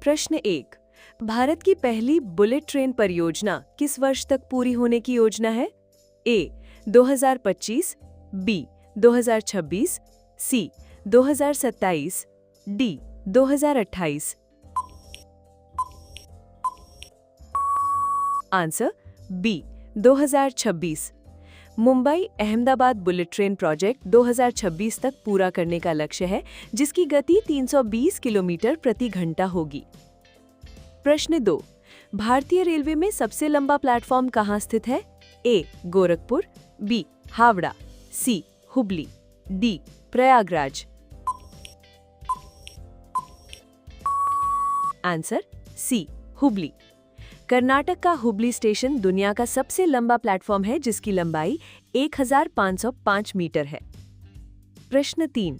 प्रश्न 1। भारत की पहली बुलेट ट्रेन परियोजना किस वर्ष तक पूरी होने की योजना है? A 2025, B 2026, C 2027, D 2028। Answer B 2026। Mumbai Ahmedabad bullet train project 2026 तक पूरा करने का लक्ष्य है, जिसकी गति 320 किलोमीटर प्रति घंटा होगी। प्रश्न 2। भारतीय रेलवे में सबसे लंबा प्लेटफॉर्म कहाँ स्थित है? A Gorakhpur, B Howrah, C Hubli, D Prayagraj. Answer C Hubli. Karnataka का हुबली स्टेशन दुनिया का सबसे लंबा प्लेटफॉर्म है, जिसकी लंबाई 1505 मीटर है। प्रश्न 3।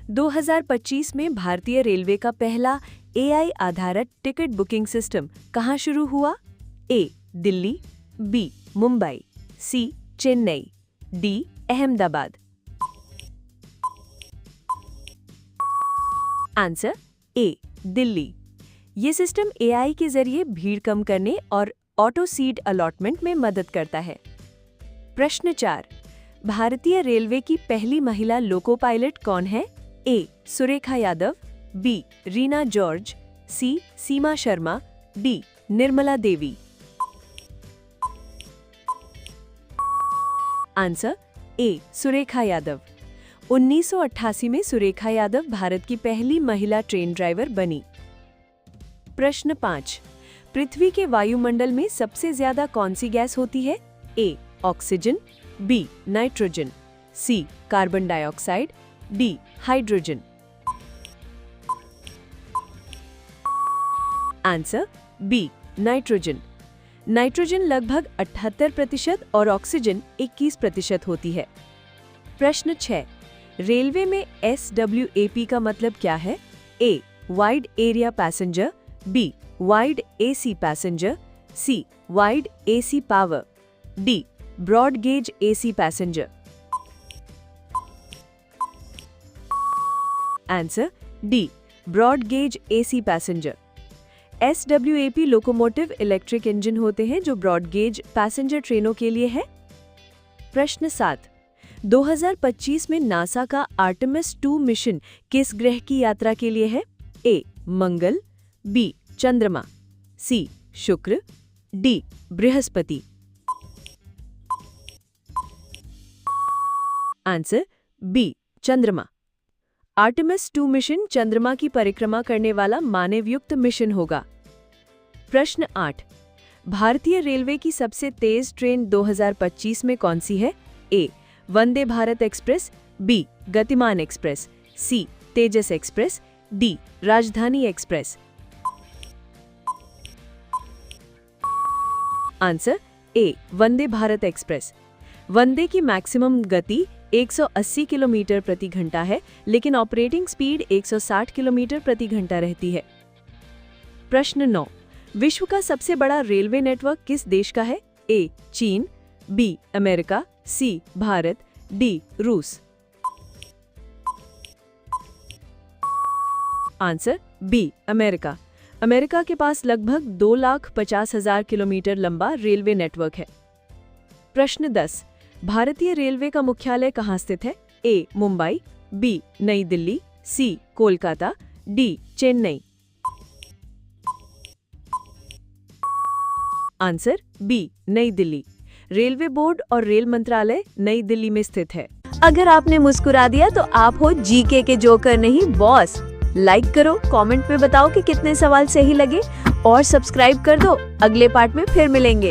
2025 में भारतीय रेलवे का पहला AI आधारित टिकट बुकिंग सिस्टम कहां शुरू हुआ? A Delhi, B Mumbai, C Chennai, D Ahmedabad. Answer A Delhi. ये सिस्टम AI के जरिए भीड़ कम करने और ऑटो सीट अलॉटमेंट में मदद करता है। प्रश्न 4। भारतीय रेलवे की पहली महिला लोको पायलट कौन है? A Surekha Yadav, B Reena George, C Seema Sharma, D Nirmala Devi. Answer A Surekha Yadav. 1988 में सुरेखा यादव भारत की पहली महिला ट्रेन ड्राइवर बनी। प्रश्न 5। पृथ्वी के वायुमंडल में सबसे ज्यादा कौन सी गैस होती है? A oxygen, B nitrogen, C carbon dioxide, D hydrogen. Answer B nitrogen. Nitrogen लगभग 78% और ऑक्सीजन 21% होती है। प्रश्न 6। रेलवे में SWAP का मतलब क्या है? A wide area passenger, B wide AC passenger, C wide AC power, D broad gauge AC passenger. Answer D broad gauge AC passenger. SWAP locomotive electric engine होते हैं जो ब्रॉड गेज पैसेंजर ट्रेनों के लिए है। प्रश्न 7। 2025 में नासा का आर्टेमिस 2 मिशन किस ग्रह की यात्रा के लिए है? ए मंगल, बी चंद्रमा, सी शुक्र, डी बृहस्पति। आंसर बी चंद्रमा। आर्टेमिस 2 मिशन चंद्रमा की परिक्रमा करने वाला मानवयुक्त मिशन होगा। प्रश्न 8। भारतीय रेलवे की सबसे तेज ट्रेन 2025 में कौन सी है? A Vande Bharat express, B Gatiman express, C Tejas express, D Rajdhani express. Answer A Vande Bharat express. Vande की मैक्सिमम गति 180 किलोमीटर प्रति घंटा है, लेकिन ऑपरेटिंग स्पीड 160 किलोमीटर प्रति घंटा रहती है। प्रश्न 9। विश्व का सबसे बड़ा रेलवे नेटवर्क किस देश का है? ए चीन, B America, C Bharat, D रूस। Answer B America. अमेरिका के पास लगभग 2,50,000 किलोमीटर लंबा रेलवे नेटवर्क है। प्रश्न 10। भारतीय रेलवे का मुख्यालय कहाँ स्थित है? ए Mumbai, B Nai Delhi, C Kolkata, D Chennai. Answer B Nai Delhi. Railway board और रेल मंत्रालय नई दिल्ली में स्थित है। अगर आपने मुस्कुरा दिया तो आप हो GK के जोकर नहीं बॉस। लाइक करो, कमेंट में बताओ कि कितने सवाल सही लगे और सब्सक्राइब कर दो। अगले पार्ट में फिर मिलेंगे।